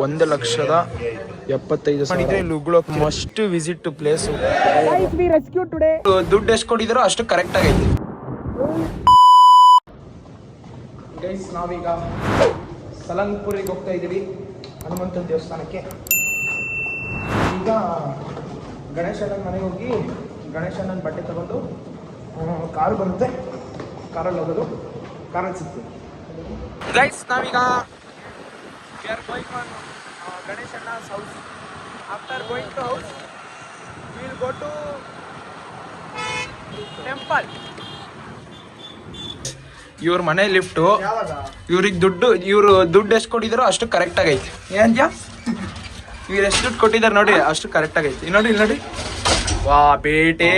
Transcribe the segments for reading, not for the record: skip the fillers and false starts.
1,75,000 ಇಲ್ಲಿ ಉಗ್ಳೋಕ್ must visit place. ದುಡ್ಡು ಎಷ್ಟು ಕೊಟ್ಟಿದಾರೋ ಅಷ್ಟು ಕರೆಕ್ಟ್ ಆಗೈತಿ. ಗೈಸ್ ನಾವೀಗ ಸಲಂಗ್ಪುರಿಗೆ ಹೋಗ್ತಾ ಇದೀವಿ, ಹನುಮಂತನ ದೇವಸ್ಥಾನಕ್ಕೆ. ಈಗ ಗಣೇಶಣ್ಣನ ಮನೆಗೆ ಹೋಗಿ ಗಣೇಶಣ್ಣನ ಬಟ್ಟೆ ತಗೊಂಡು ಕಾರು ಬರುತ್ತೆ, ಕಾರಲ್ಲಿ ಹೋಗೋದು, ಕಾರಲ್ಲಿ ಸಿಗ್ತೀವಿ. ಗೈಸ್ ನಾವೀಗ we are going on Ganeshana's house. After going to house, we will go to temple. ಇವ್ರ ಮನೆ ಲಿಫ್ಟು, ಇವ್ರು ದುಡ್ಡು ಎಷ್ಟು ಕೊಟ್ಟಿದಾರೋ ಅಷ್ಟು ಕರೆಕ್ಟ್ ಆಗೈತಿ. ಏನ್ಜಾ ಇವ್ರು ಎಷ್ಟು ದುಡ್ಡು ಕೊಟ್ಟಿದ್ದಾರೆ ನೋಡಿ, ಅಷ್ಟು ಕರೆಕ್ಟ್ ಆಗೈತಿ. ನೋಡಿ ಇಲ್ಲಿ ನೋಡಿ, ವಾ ಬೇಟೆ.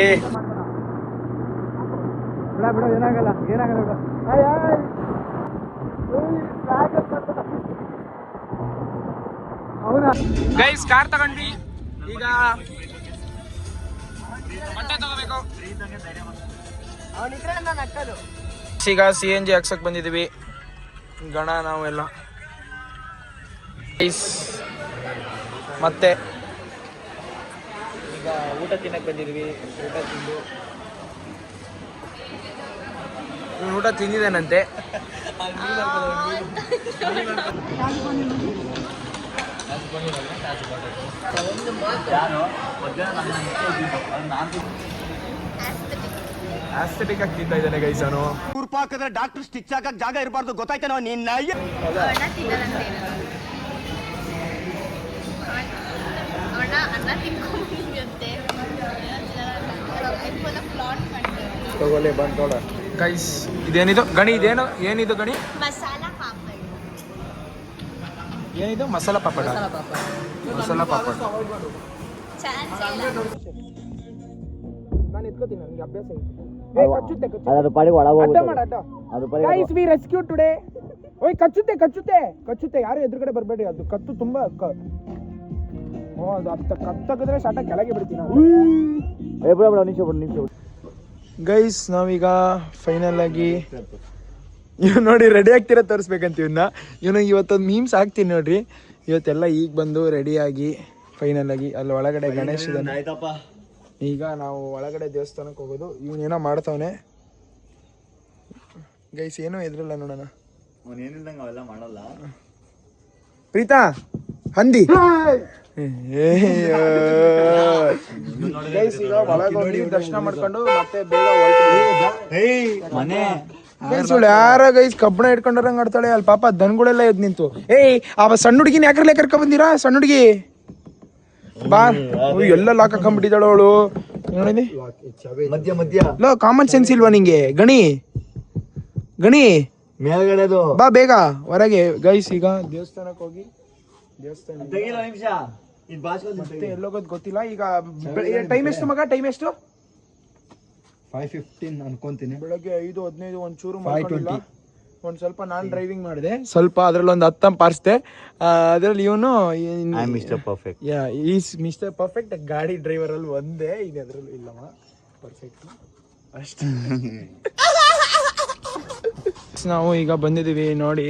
ಗೈಸ್ ಕಾರ್ ತಗೊಂಡ್ವಿ, ಈಗ ಬಟ್ಟೆ ತಗೋಬೇಕು. ಈಗ CNG ಹಾಕ್ಸಕ್ ಬಂದಿದೀವಿ ಗಣ ನಾವೆಲ್ಲ. ಮತ್ತೆ ಈಗ ಊಟ ತಿನ್ನಕ್ ಬಂದಿದೀವಿ. ಊಟ ತಿಂದಿದ್ದೇನಂತೆ. ಆಸ್ಥೆಟಿಕ್ ಆಗಿ ತಿಂತಾ ಇದ್ದಾನೆ ಗೈಸ್. ಅವನು ಕುರ್ಪ ಹಾಕಿದ್ರೆ ಡಾಕ್ಟರ್ ಸ್ಟಿಚ್ ಹಾಕಕ್ ಜಾಗ ಇರಬಾರ್ದು, ಗೊತ್ತಾಯ್ತಾನೋ ನಿನ್ನ. ತಗೊಳ್ಳಿ ಬಂದೋಳ ಗೈಸ್. ಇದೇನಿದು ಗಣಿ? ಇದೇನು ಏನಿದು ಗಣಿ? ಏನಿದು? ಮಸಾಲಾ ಪಾಪಡ. ಮಸಾಲಾ ಪಾಪಡ ನಾನು ಎತ್ಕೋತೀನಿ, ನನಗೆ ಅಭ್ಯಾಸ ಕಚ್ಚುತ್ತೆ. ಯಾರು ಎದುರುಗಡೆ ಬರಬೇಡಿ, ಅದು ಕತ್ತು ತುಂಬಾ ಕತ್ತಗಿದ್ರೆ ಶಾಟ ಕೆಳಗೆ ಬಿಡ್ತೀನಿ. ಗೈಸ್ ನಾವೀಗ ಫೈನಲ್ ಆಗಿ ಇವ್ ನೋಡಿ ರೆಡಿ ಆಗ್ತಿರೋ ತೋರಿಸ್ಬೇಕಂತ ಇವನಿಗೆ ಇವತ್ತೊಂದು ಮೀಮ್ಸ್ ಹಾಕ್ತೀನಿ ನೋಡ್ರಿ. ಇವತ್ತೆಲ್ಲ ಈಗ ಬಂದು ರೆಡಿಯಾಗಿ ಫೈನಲ್ ಆಗಿ ಅಲ್ಲಿ ಒಳಗಡೆ ಗಣೇಶ್ ಇದ್ದಾನೆ. ಈಗ ನಾವು ಒಳಗಡೆ ದೇವಸ್ಥಾನಕ್ಕೆ ಹೋಗೋದು. ಇವನೇನೋ ಮಾಡ್ತಾವನೆ ಗೈಸ್, ಏನೋ ಎದ್ರಲ್ಲ ನೋಡೋಣ. ಅವೆಲ್ಲ ಮಾಡಲ್ಲ ಪ್ರೀತಾ ಹಂದಿ. ಗೈಸ್ ಈಗ ಒಳಗೆ ಹೋಗಿ ದರ್ಶನ ಮಾಡ್ಕೊಂಡು ಮತ್ತೆ ಬೇಗ ಯಾರ ಗೈಸ್ ಕಬ್ಬಣ ಇಟ್ಕೊಂಡ್ರಂಗ್ ಆಡ್ತಾಳೆ ಅಲ್ಲಿ. ಪಾಪ ದನ್ಗಳೆಲ್ಲ ಎದ್ ನಿಂತು. ಅವ ಸಣ್ಣ ಹುಡುಗಿನ ಯಾಕ್ರಲ್ಲೇ ಕರ್ಕೊಂಡ್ ಬಂದಿರಾ? ಸಣ್ಣ ಹುಡುಗಿ ಬಾ, ಎಲ್ಲ ಲಾಕ್ ಹಾಕೊಂಡ್ಬಿಟ್ಟಿದ್ದಾಳ ಅವಳು. ನೋಡಿ ಕಾಮನ್ ಸೆನ್ಸ್ ಇಲ್ವಾ ನಿಂಗೆ? ಗಣಿ ಮೇಲ್ಗಡೆದು ಬಾ ಬೇಗ ಹೊರಗೆ. ಗೈಸ್ ಈಗ ದೇವಸ್ಥಾನಕ್ಕೆ ಹೋಗಿ ಮತ್ತೆ ಎಲ್ಲೋಗೋದು ಗೊತ್ತಿಲ್ಲ. ಈಗ ಟೈಮ್ ಎಷ್ಟು ಮಗ? ಟೈಮ್ ಎಷ್ಟು? 5:15 ಅನ್ಕೊಂತೀನಿ. ಬೆಳಗ್ಗೆ 5:15 ಒಂಚೂರು ಮಾಡ್ಕೊಂಡಿಲ್ಲ. ಒಂದ್ ಸ್ವಲ್ಪ ನಾನ್ ಡ್ರೈವಿಂಗ್ ಮಾಡಿದೆ, ಸ್ವಲ್ಪ ಅದ್ರಲ್ಲಿ ಒಂದು 10 ಪಾರ್ಸ್ದೆ. ಅದ್ರಲ್ಲಿ ಇವನು ಮಿಸ್ಟರ್ ಪರ್ಫೆಕ್ಟ್ ಗಾಡಿ ಡ್ರೈವರ್ ಅಲ್ಲಿ ಒಂದೇ, ಈಗ ಅದ್ರಲ್ಲಿ ಇಲ್ಲಮ್ಮ ಪರ್ಫೆಕ್ಟ್ ಅಷ್ಟೇ. ನಾವು ಈಗ ಬಂದಿದೀವಿ ನೋಡಿ,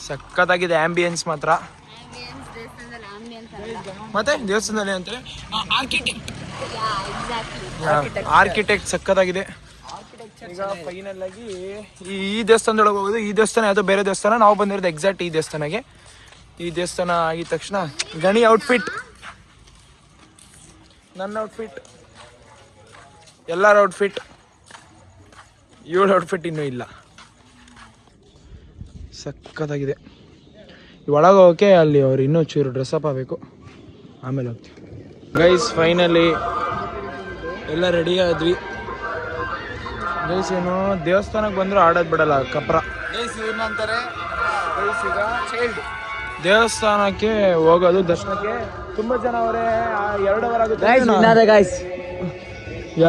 ಸಕ್ಕತ್ತಾಗಿದೆ ಆಂಬಿಯನ್ಸ್ ಮಾತ್ರ. ಮತ್ತೆ ದೇವಸ್ಥಾನದಲ್ಲಿ ಅಂತಾರೆ ಆರ್ಕಿಟೆಕ್ಟ್ ಸಕ್ಕತ್ತಾಗಿದೆ. ಈಗ ಫೈನಲ್ ಆಗಿ ಈ ದೇವಸ್ಥಾನದೊಳಗೆ ಹೋಗೋದು. ಈ ದೇವಸ್ಥಾನ ಯಾವುದೋ ಬೇರೆ ದೇವಸ್ಥಾನ, ನಾವು ಬಂದಿರೋದು ಎಕ್ಸಾಕ್ಟ್ ಈ ದೇವಸ್ಥಾನಕ್ಕೆ. ಈ ದೇವಸ್ಥಾನ ಆಗಿದ ತಕ್ಷಣ ಗಣಿ ಔಟ್ಫಿಟ್, ನನ್ನ ಔಟ್ಫಿಟ್, ಎಲ್ಲರ ಔಟ್ಫಿಟ್, ಇವಳ ಔಟ್ಫಿಟ್ ಇನ್ನೂ ಇಲ್ಲ. ಸಕ್ಕತ್ತಾಗಿದೆ. ಒಳಗೆ ಹೋಗೋಕೆ ಅಲ್ಲಿ ಅವ್ರು ಇನ್ನೂ ಚೂರು ಡ್ರೆಸ್ಅಪ್ ಆಗಬೇಕು, ಆಮೇಲೆ ಹೋಗ್ತೀವಿ. ಗೈಸ್ ಫೈನಲಿ ಎಲ್ಲ ರೆಡಿ ಆದ್ವಿ. ಗೈಸ್ ಏನು ದೇವಸ್ಥಾನಕ್ಕೆ ಬಂದರೂ ಆಡೋದು ಬಿಡಲ್ಲ ಕಪ್ರ. ದೇವಸ್ಥಾನಕ್ಕೆ ಹೋಗೋದು ದರ್ಶನಕ್ಕೆ ತುಂಬಾ ಜನ ಅವರೇ. 2 ಅವರ್ ಆಗುತ್ತೆ.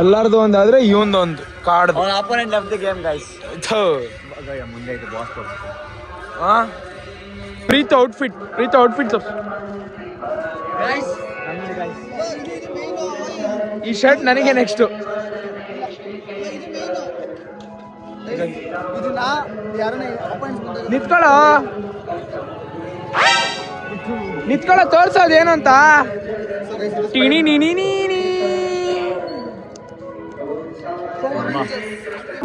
ಎಲ್ಲಾರ್ದು ಒಂದಾದ್ರೆ ಇವಂದು ಒಂದು ಕಾರ್ಡ್. ಪ್ರೀತ ಔಟ್ಫಿಟ್ ಈ ಶರ್ಟ್ ನನಗೆ ನೆಕ್ಸ್ಟ್. ನಿಂತ್ಕೊಳ್ಳೋ ನಿತ್ಕೊಳ್ಳೋ ತೋರ್ಸೋದು ಏನು ಅಂತ ಟಿಣಿ ನೀನಿ ನೀನಿ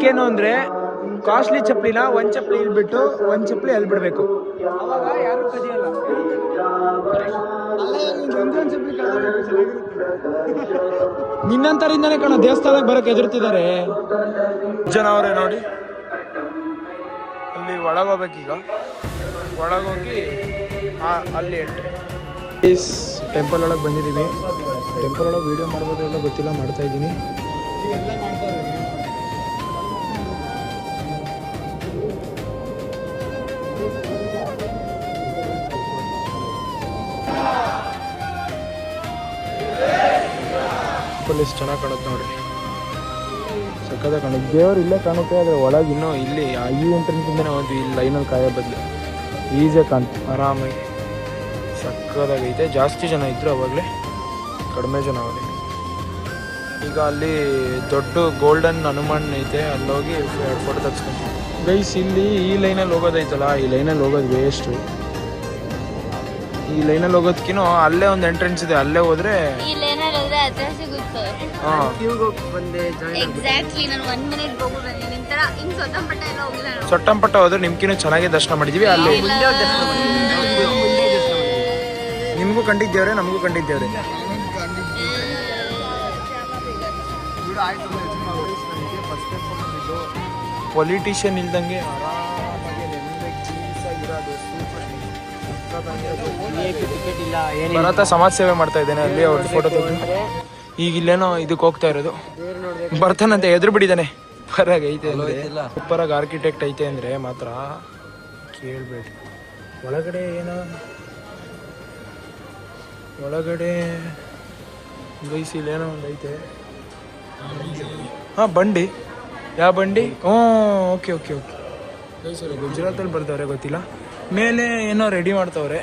ಏನು ಅಂದ್ರೆ ಕಾಸ್ಟ್ಲಿ ಚಪ್ಪಲಿನ ಒಂದ್ ಚಪ್ಪಲಿ ಇಲ್ಬಿಟ್ಟು ಒಂದ್ ಚಪ್ಪಲಿ ಅಲ್ಲಿ ಬಿಡ್ಬೇಕು, ಅವಾಗ ಯಾರು ಕದಿಯಲ್ಲ. ನಿನ್ನಂತರಿಂದಾನೇ ಕಣ ದೇವಸ್ಥಾನಕ್ಕೆ ಬರಕ್ ಎದುರ್ತಿದ್ದಾರೆ ಜನ ಅವರೇ ನೋಡಿ. ಅಲ್ಲಿ ಒಳಗೋಗ್ಬೇಕೀಗ, ಒಳಗೋಗಿ ಅಲ್ಲಿ ಎಂಟ್ರಿ. ಟೆಂಪಲ್ ಒಳಗೆ ಬಂದಿದ್ದೀವಿ. ಟೆಂಪಲ್ ಒಳಗೆ ವೀಡಿಯೋ ಮಾಡ್ಬೋದು ಎಲ್ಲ ಗೊತ್ತಿಲ್ಲ, ಮಾಡ್ತಾ ಇದ್ದೀನಿ. ಎಷ್ಟು ಚೆನ್ನಾಗಿ ಕಾಣುತ್ತೆ ನೋಡ್ರಿ, ಸಕ್ಕದ ಕಾಣುತ್ತೆ. ದೇವರು ಇಲ್ಲೇ ಕಾಣುತ್ತೆ, ಆದರೆ ಒಳಗೆ ಇನ್ನೂ ಇಲ್ಲಿ ಈ ಎಂಟ್ರೆನ್ಸಿಂದನೇ ಒಂದು ಇಲ್ಲಿ ಲೈನಲ್ಲಿ ಕಾಯೋ ಬದಲು ಈಸಿಯಾಗಿ ಕಾಣುತ್ತೆ ಆರಾಮಾಗಿ. ಸಕ್ಕದಾಗೈತೆ. ಜಾಸ್ತಿ ಜನ ಇದ್ರು ಅವಾಗಲೇ, ಕಡಿಮೆ ಜನ ಅವರೇ. ಈಗ ಅಲ್ಲಿ ದೊಡ್ಡ ಗೋಲ್ಡನ್ ಹನುಮಾನ್ ಐತೆ, ಅಲ್ಲೋಗಿ ಫೋಟೋ ತೆಗ್ಸ್ಕೊಂತೀವಿ ಗೈಸ್. ಇಲ್ಲಿ ಈ ಲೈನಲ್ಲಿ ಹೋಗೋದೈತಲ್ಲ, ಈ ಲೈನಲ್ಲಿ ಹೋಗೋದು ವೇಸ್ಟು. ಈ ಲೈನಲ್ಲಿ ಹೋಗೋದಕ್ಕಿನ್ನೂ ಅಲ್ಲೇ ಒಂದು ಎಂಟ್ರೆನ್ಸ್ ಇದೆ, ಅಲ್ಲೇ ಹೋದ್ರೆ ಸೊಟ್ಟಂಪಟ್ಟ ಹೋದ್ರೆ ನಿಮ್ಗಿನ್ನೂ ಚೆನ್ನಾಗಿ ದರ್ಶನ ಮಾಡಿದೀವಿ. ಅಲ್ಲಿ ನಿಮಗೂ ಕಂಡಿದ್ದೇವ್ರೆ, ನಮಗೂ ಕಂಡಿದ್ದೇವ್ರೆ. ಪೊಲಿಟಿಷಿಯನ್ ಇಲ್ದಂಗೆ ಆರಾಮಾಗಿ ನೆಮ್ಮದಿ ಚೀಸಾಗಿರೋದು. ಭರತ ಸಮಾಜ ಸೇವೆ ಮಾಡ್ತಾ ಇದ್ದೇನೆ ಅಲ್ಲಿ, ಅವ್ರ ಫೋಟೋ ತೆಗೆದು. ಈಗ ಇಲ್ಲೇನೋ ಇದಕ್ಕೆ ಹೋಗ್ತಾ ಇರೋದು, ಬರ್ತಾನಂತೆ, ಎದುರು ಬಿಡಿದಾನೆ. ಸೂಪರಾಗಿ ಐತೆ ಅಂದ್ರೆ, ಸೂಪರಾಗಿ ಆರ್ಕಿಟೆಕ್ಟ್ ಐತೆ ಅಂದ್ರೆ ಮಾತ್ರ ಕೇಳಬೇಡಿ. ಒಳಗಡೆ ಏನೋ ಒಳಗಡೆ ಗೈಸ್ ಇಲ್ಲೇನೋ ಒಂದು ಐತೆ. ಹಾಂ, ಬಂಡಿ. ಯಾವ ಬಂಡಿ? ಓಕೆ ಓಕೆ ಓಕೆ ಗೈಸ್, ಗುಜರಾತಲ್ಲಿ ಬರ್ತಾವ್ರೆ ಗೊತ್ತಿಲ್ಲ. ಮೇಲೆ ಏನೋ ರೆಡಿ ಮಾಡ್ತವ್ರೆ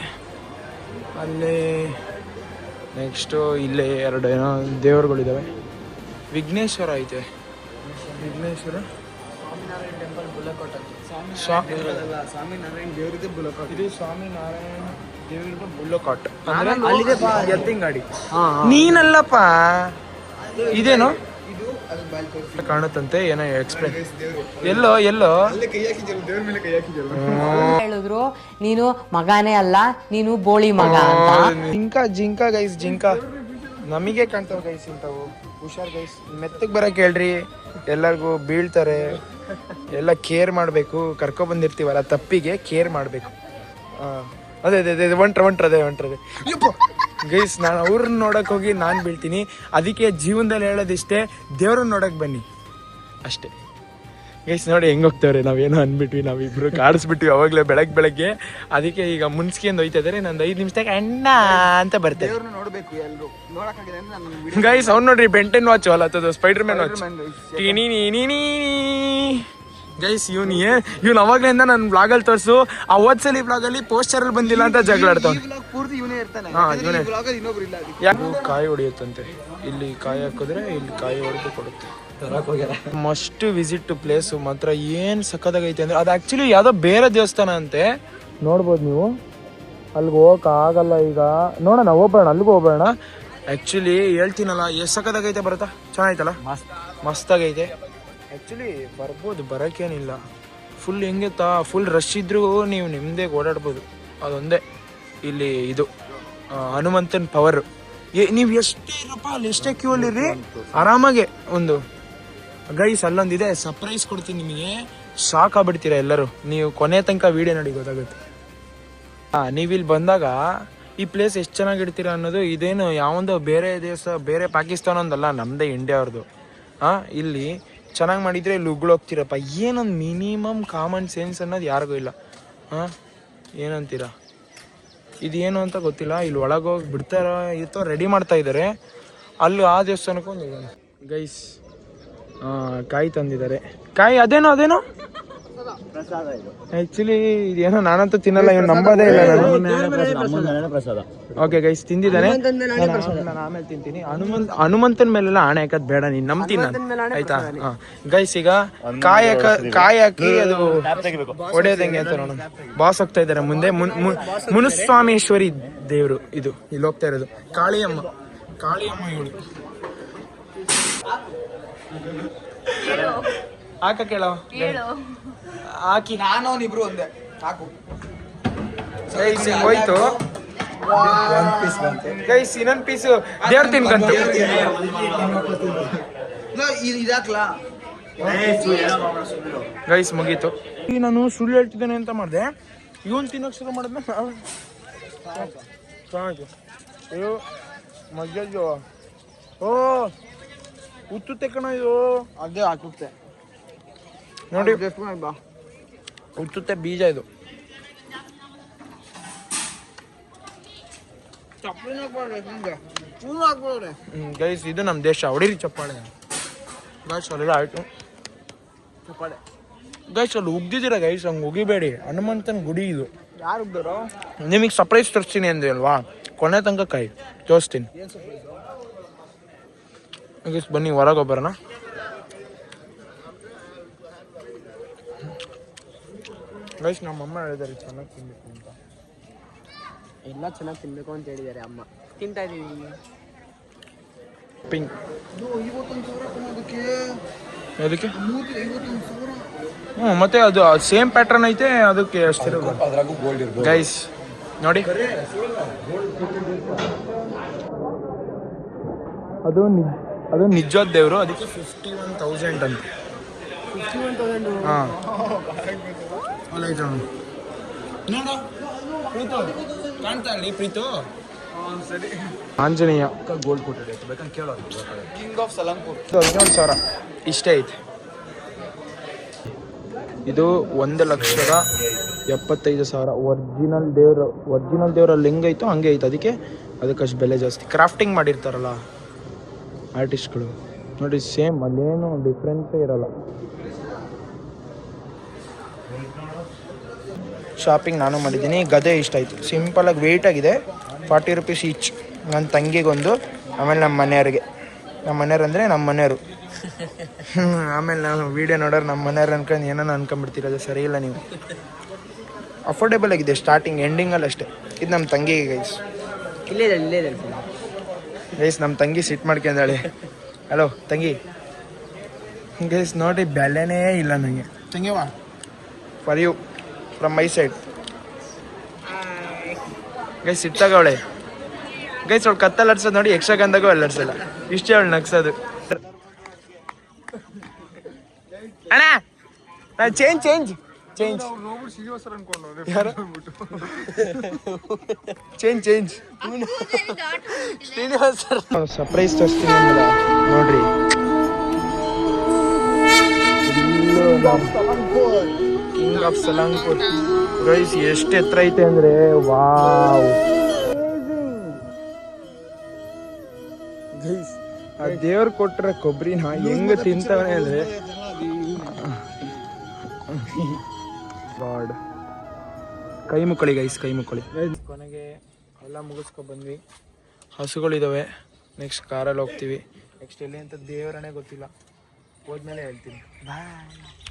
ಅಲ್ಲಿ. ನೆಕ್ಸ್ಟು ಇಲ್ಲೇ ಎರಡು ಏನೋ ದೇವರುಗಳಿದ್ದಾವೆ. ವಿಘ್ನೇಶ್ವರ ಐತೆ, ವಿಘ್ನೇಶ್ವರ. ಸ್ವಾಮಿನಾರಾಯಣ ದೇವರಿದೆ ಬುಲಕಾಟ್. ಇದು ಸ್ವಾಮಿನಾರಾಯಣ ದೇವರಿದೆ ಬುಲಕಾಟ್ ಅಂದ್ರೆ ಎತ್ತಿಂಗಾಡಿ. ನೀನಲ್ಲಪ್ಪ, ಇದೇನು ಕಾಣುತ್ತಂತೆ, ಏನೋ ಎಕ್ಸ್ಪ್ಲೇನ್. ಎಲ್ಲೋ ಹೇಳಿದ್ರು, ನೀನು ಮಗನೇ ಅಲ್ಲ, ನೀನು ಬೋಳಿ ಮಗ ಅಂತ. ಜಿಂಕ ಗೈಸ್, ಜಿಂಕ ನಮಗೆ ಕಾಣ್ತಾವ ಗೈಸ್ ಇಂಥವು. ಹುಷಾರ್ ಗೈಸ್, ಮೆತ್ತಗೆ ಬರಕ್ಕೆ ಹೇಳ್ರಿ, ಎಲ್ಲರಿಗೂ ಬೀಳ್ತಾರೆ. ಎಲ್ಲ ಕೇರ್ ಮಾಡಬೇಕು. ಕರ್ಕೊಬಂದಿರ್ತೀವಲ್ಲ, ತಪ್ಪಿಗೆ ಕೇರ್ ಮಾಡಬೇಕು. ಅದೇ ಒಂಟ್ರದೆ ಗೈಸ್. ನಾನು ಅವ್ರನ್ನ ನೋಡಕ್ ಹೋಗಿ ನಾನು ಬೀಳ್ತೀನಿ. ಅದಕ್ಕೆ ಜೀವನದಲ್ಲಿ ಹೇಳೋದಿಷ್ಟೇ, ದೇವ್ರನ್ನ ನೋಡಕ್ ಬನ್ನಿ ಅಷ್ಟೇ ಗೈಸ್. ನೋಡಿ ಹೆಂಗ್ ಹೋಗ್ತಾವ್ರೆ, ನಾವೇನೋ ಅಂದ್ಬಿಟ್ವಿ, ನಾವಿಬ್ರು ಕಾಡಿಸ್ಬಿಟ್ವಿ ಅವಾಗಲೇ ಬೆಳಗ್ಗೆ. ಅದಕ್ಕೆ ಈಗ ಮುನ್ಸ್ಕೊಂಡು ಹೋಯ್ತಾ ಇದಾರೆ. ನಂದು 5 ನಿಮಿಷದಾಗ ಅಣ್ಣ ಅಂತ ಬರ್ತೇವೆ. ಗೈಸ್ ಅವ್ನು ನೋಡ್ರಿ, ಬೆಂಟೆನ್ ವಾಚ್ ಅಲ್ಲ, ಅದು ಸ್ಪೈಡರ್ ಮ್ಯಾನ್ ವಾಚ್. ಗೈಸ್ ಇವ್ನು ಅವಾಗ್ಲಿಂದ ನನ್ನ ಬ್ಲಾಗಲ್ಲಿ ತೋರಿಸು, ಆ ಹೋದ್ಸಲಿ ಬ್ಲಾಗಲ್ಲಿ ಪೋಸ್ಟರಲ್ಲಿ ಬಂದಿಲ್ಲ ಅಂತ ಜಗಳಾಡ್ತಾನೆ. ಕಾಯಿ ಹೊಡಿಯುತ್ತಂತೆ, ಇಲ್ಲಿ ಕಾಯಿ ಹಾಕಿದ್ರೆ ಇಲ್ಲಿ ಕಾಯಿ ಹೊಡೆದು ಕೊಡುತ್ತೆ. ಮಸ್ಟ್ ವಿಸಿಟ್ ಪ್ಲೇಸ್ ಮಾತ್ರ ಏನ್ ಸಕ್ಕದಾಗೈತೆ ಅಂದ್ರೆ, ಅದು ಆಕ್ಚುಲಿ ಯಾವ್ದೋ ಬೇರೆ ದೇವಸ್ಥಾನ ಅಂತೆ. ನೋಡ್ಬೋದು ನೀವು, ಅಲ್ಲಿಗೆ ಹೋಗಕ್ ಆಗಲ್ಲ. ಈಗ ನೋಡೋಣ, ಹೋಗ್ಬೇಡ, ಅಲ್ಲಿಗೂ ಹೋಗ್ಬೇಡ. ಆಕ್ಚುಲಿ ಹೇಳ್ತೀನಲ್ಲ, ಎಷ್ಟು ಸಕ್ಕದಾಗೈತೆ. ಬರುತ್ತಾ? ಚೆನ್ನಾಗೈತಲ್ಲ, ಮಸ್ತಾಗೈತೆ. ಆ್ಯಕ್ಚುಲಿ ಬರ್ಬೋದು, ಬರೋಕ್ಕೇನಿಲ್ಲ. ಫುಲ್ ಹೆಂಗೆತ್ತಾ, ಫುಲ್ ರಶ್ ಇದ್ರೂ ನೀವು ನಿಮ್ಮದೇ ಓಡಾಡ್ಬೋದು. ಅದೊಂದೇ ಇಲ್ಲಿ ಇದು ಹನುಮಂತನ ಪವರ್. ನೀವು ಎಷ್ಟೇ ಇರಪ್ಪ, ಅಲ್ಲಿ ಎಷ್ಟೇ ಕ್ಯೂ ಅಲ್ಲಿರ್ರಿ, ಆರಾಮಾಗೆ ಒಂದು ಗೈಸ್ ಅಲ್ಲೊಂದಿದೆ, ಸರ್ಪ್ರೈಸ್ ಕೊಡ್ತೀನಿ ನಿಮಗೆ. ಶಾಕ್ ಆಗ್ಬಿಡ್ತೀರಾ ಎಲ್ಲರೂ. ನೀವು ಕೊನೆ ತನಕ ವಿಡಿಯೋ ನೋಡಿ ಗೊತ್ತಾಗುತ್ತೆ. ನೀವು ಇಲ್ಲಿ ಬಂದಾಗ ಈ ಪ್ಲೇಸ್ ಎಷ್ಟು ಚೆನ್ನಾಗಿಡ್ತೀರಾ ಅನ್ನೋದು. ಇದೇನು ಯಾವೊಂದು ಬೇರೆ ದೇಶ, ಬೇರೆ ಪಾಕಿಸ್ತಾನ ಒಂದಲ್ಲ, ನಮ್ಮದೇ ಇಂಡಿಯಾ ಅವ್ರದ್ದು. ಇಲ್ಲಿ ಚೆನ್ನಾಗಿ ಮಾಡಿದರೆ ಇಲ್ಲಿ ಉಗುಳೋಗ್ತೀರಪ್ಪ. ಏನೊಂದು ಮಿನಿಮಮ್ ಕಾಮನ್ ಸೆನ್ಸ್ ಅನ್ನೋದು ಯಾರಿಗೂ ಇಲ್ಲ. ಏನಂತೀರಾ? ಇದೇನು ಅಂತ ಗೊತ್ತಿಲ್ಲ. ಇಲ್ಲಿ ಒಳಗೋಗಿ ಬಿಡ್ತಾರ ಇರ್ತೋ, ರೆಡಿ ಮಾಡ್ತಾ ಇದ್ದಾರೆ. ಅಲ್ಲಿ ಆ ದೇವಸ್ಥಾನಕ್ಕೂ ಒಂದು ಗೈಸ್ ಕಾಯಿ ತಂದಿದ್ದಾರೆ. ಕಾಯಿ ಅದೇನೋ ಆಕ್ಚುಲಿ ಇದೇನೋ ನಾನಂತೂ ತಿನ್ನಲ್ಲ, ಇವ್ನು ನಂಬೋದೇ ಇಲ್ಲ ನಾನು. ಪ್ರಸಾದ. ಓಕೆ ಗೈಸ್, ತಿಂದಿದ್ದಾನೆ. ನಾನು ಆಮೇಲೆ ತಿಂತೀನಿ. ಹನುಮಂತನ ಮೇಲೆಲ್ಲ ಆಣೆ ಹಾಕೋದ್ ಬೇಡ, ನೀನ್ ನಂಬ್ತೀನಿ ನಾನು, ಆಯ್ತಾ? ಗೈಸ್, ಈಗ ಕಾಯಿ ಹಾಕಿ ಅದು ಹೊಡೆಯೋದಂಗೆ ಅಂತ ನೋಡೋಣ. ಬಾಸ್ ಹೋಗ್ತಾ ಇದಾರೆ ಮುಂದೆ. ಮುನುಸ್ವಾಮೇಶ್ವರಿ ದೇವ್ರು ಇದು ಇಲ್ಲಿ ಹೋಗ್ತಾ ಇರೋದು. ಕಾಳಿಯಮ್ಮ ಇವಳು. ಹಾಕ ಕೇಳೋ ಹಾಕಿ. ನಾನು ಇಬ್ರು ಒಂದೇ ಹಾಕು. ಗೈಸ್ ಹೋಯ್ತು. ಗೈಸ್ ಇನ್ನೊಂದ್ ಪೀಸು ದೇವ್ರ ತಿನ್ಕಂತ. ಗೈಸ್ ಮುಗೀತು. ಈಗ ನಾನು ಸುಳ್ಳು ಹೇಳ್ತಿದ್ದೇನೆ ಅಂತ ಮಾಡಿದೆ, ಇವನ್ ತಿನ್ನಕ್ ಶುರು ಮಾಡಿದ್ನ. ಅಯ್ಯೋ ಮಜ್ಜೋ, ಓ ಉತ್ತುತ್ತೆ ಕಣ ಇದು. ಅದೇ ಹಾಕುತ್ತೆ ನೋಡಿ, ಉತ್ತುತ್ತೆ ಬೀಜ ಇದು. ಗೈಸ್ ಇದು ನಮ್ಮ ದೇಶ. ಹೊಡಿರಿ ಚಪ್ಪಾಳೆ. ಗೈಸ್ ಅಲ್ಲೆಲ್ಲ ಆಯ್ತು ಚಪ್ಪಾಳೆ. ಗೈಸ್ ಅಲ್ಲಿ ಉಗ್ದಿದ್ದೀರಾ ಗೈಸ್, ಹಂಗೆ ಉಗಿಬೇಡಿ. ಹನುಮಂತನ ಗುಡಿ ಇದು. ಯಾರು ಉಗ್ದಾರೋ? ನಿಮಗೆ ಸರ್ಪ್ರೈಸ್ ತೋರಿಸ್ತೀನಿ ಅಂದೆ ಅಲ್ವಾ, ಕೊನೆ ತನಕ ಕಾಯಿ ತೋರಿಸ್ತೀನಿ. ಗೈಸ್ ಬನ್ನಿ ಹೊರಗೆ ಬರೋಣ. ಗೈಸ್ ನಮ್ಮಮ್ಮ ಹೇಳಿದಾರೆ ಚೆನ್ನಾಗಿ ತಿನ್ಬೇಕು ಅಂತ. ಎಲ್ಲ ಚೆನ್ನಾಗಿ ತಿನ್ಬೇಕು ಅಂತ ಹೇಳಿದ್ದಾರೆ ಅಮ್ಮ. ತಿಂತಾ ಇದೀವಿ. ಪಿಂಕ್ ಅದಕ್ಕೆ ಮತ್ತೆ ಅದು ಸೇಮ್ ಪ್ಯಾಟರ್ನ್ ಐತೆ, ಅದಕ್ಕೆ ಅಷ್ಟಿರೋದು. ಗೈಸ್ ನೋಡಿ, ಅದು ನಿಜವಾದ ದೇವರು. ಅದಕ್ಕೆ 51,000 ಅಂತ. 51,000. ಹಾಂ ಅಲ್ಲ ಐತೆ ನೋಡು. ಕಾಣ್ತಾ ಇಲ್ಲಿ ಪ್ರೀತು. ಸರಿ. ಆಂಜನೇಯ ಗೋಲ್ಡ್ ಕೊಟ್ಟಿದೆ ಬೇಕಂತ ಕೇಳೋದು. ಕಿಂಗ್ ಆಫ್ ಸಲಂಪುರ್ 15,000 ಇಷ್ಟೇ ಐತೆ. ಇದು 1,75,000. ಒರಿಜಿನಲ್ ದೇವ್ರಲ್ಲಿ ಹೆಂಗೈತೋ ಹಂಗೆ ಐತೆ. ಅದಕ್ಕಷ್ಟು ಬೆಲೆ ಜಾಸ್ತಿ. ಕ್ರಾಫ್ಟಿಂಗ್ ಮಾಡಿರ್ತಾರಲ್ಲ ಆರ್ಟಿಸ್ಟ್ಗಳು ನೋಡಿ, ಸೇಮ್ ಅಲ್ಲೇನು ಡಿಫ್ರೆನ್ಸೇ ಇರಲ್ಲ. ಶಾಪಿಂಗ್ ನಾನು ಮಾಡಿದ್ದೀನಿ. ಗದೆ ಇಷ್ಟ ಆಯಿತು. ಸಿಂಪಲಾಗಿ ವೆಯ್ಟ್ ಆಗಿದೆ. 40 ರೂಪೀಸ್ ಈಚ್. ನನ್ನ ತಂಗಿಗೊಂದು, ಆಮೇಲೆ ನಮ್ಮ ಮನೆಯವ್ರಿಗೆ. ನಮ್ಮ ಮನೆಯವ್ರು ಅಂದರೆ ನಮ್ಮ ಮನೆಯವರು. ಆಮೇಲೆ ನಾನು ವೀಡಿಯೋ ನೋಡೋರು ನಮ್ಮ ಮನೆಯವ್ರು ಅನ್ಕೊಂಡು ಏನೋ ಅನ್ಕೊಂಡ್ಬಿಡ್ತೀರದು ಸರಿ ಇಲ್ಲ ನೀವು. ಅಫೋರ್ಡೆಬಲ್ ಆಗಿದೆ ಸ್ಟಾರ್ಟಿಂಗ್, ಎಂಡಿಂಗಲ್ಲಿ ಅಷ್ಟೇ. ಇದು ನಮ್ಮ ತಂಗಿಗೆ ಗೈಸ್. ಇಲ್ಲೇ ಗೈಸ್ ನಮ್ಮ ತಂಗಿ ಸಿಟ್ ಮಾಡ್ಕೊಂಡಾಳೆ. ಹಲೋ ತಂಗಿ. ಗೈಸ್ ನೋಡಿ ಬೆಲೆನೇ ಇಲ್ಲ ನನಗೆ. ತಂಗಿವಾ for you from my side. Guys ಸಿಟ್ಟಾಗವಳೆ. ಗೈಸ್ ಅವಳು ಕತ್ತಲ್ಲಿ ಅಡ್ಸೋದು ನೋಡಿ, ಯಕ್ಷಗಾನದಾಗೂ ಅಲ್ಲಿ ಅಡ್ಸಲ್ಲ. ಇಷ್ಟೇ ಅವಳು ನಗ್ಸೋದು. ಅಣ್ಣ ಚೇಂಜ್ ಸರ್ಪ್ರೈಸ್ ತೋರಿಸ್ತೀನಿ ನೋಡ್ರಿ. ಕಿಂಗ್ ಆಫ್ ಸಲಂಪುರ್ ಗೈಸ್ ಎಷ್ಟು ಎತ್ತರ ಐತೆ ಅಂದ್ರೆ ವಾವ್. ಗೈಸ್ ಆ ದೇವ್ರು ಕೊಟ್ಟರೆ ಕೊಬ್ಬರಿನ ಹೆಂಗ ತಿಂತವನೇ ಅಂದ್ರೆ ಗಾಡ್. ಕೈ ಮುಕ್ಕಳಿ ಗೈಸ್, ಕೈ ಮುಕ್ಕಳಿ. ಕೊನೆಗೆ ಎಲ್ಲ ಮುಗಿಸ್ಕೊ ಬಂದ್ವಿ. ಹಸುಗಳಿದಾವೆ. ನೆಕ್ಸ್ಟ್ ಕಾರಲ್ಲಿ ಹೋಗ್ತೀವಿ. ನೆಕ್ಸ್ಟ್ ಎಲ್ಲಿ ಅಂತ ದೇವರನೇ ಗೊತ್ತಿಲ್ಲ, ಹೋದ್ಮೇಲೆ ಹೇಳ್ತೀನಿ. ಬಾಯ್.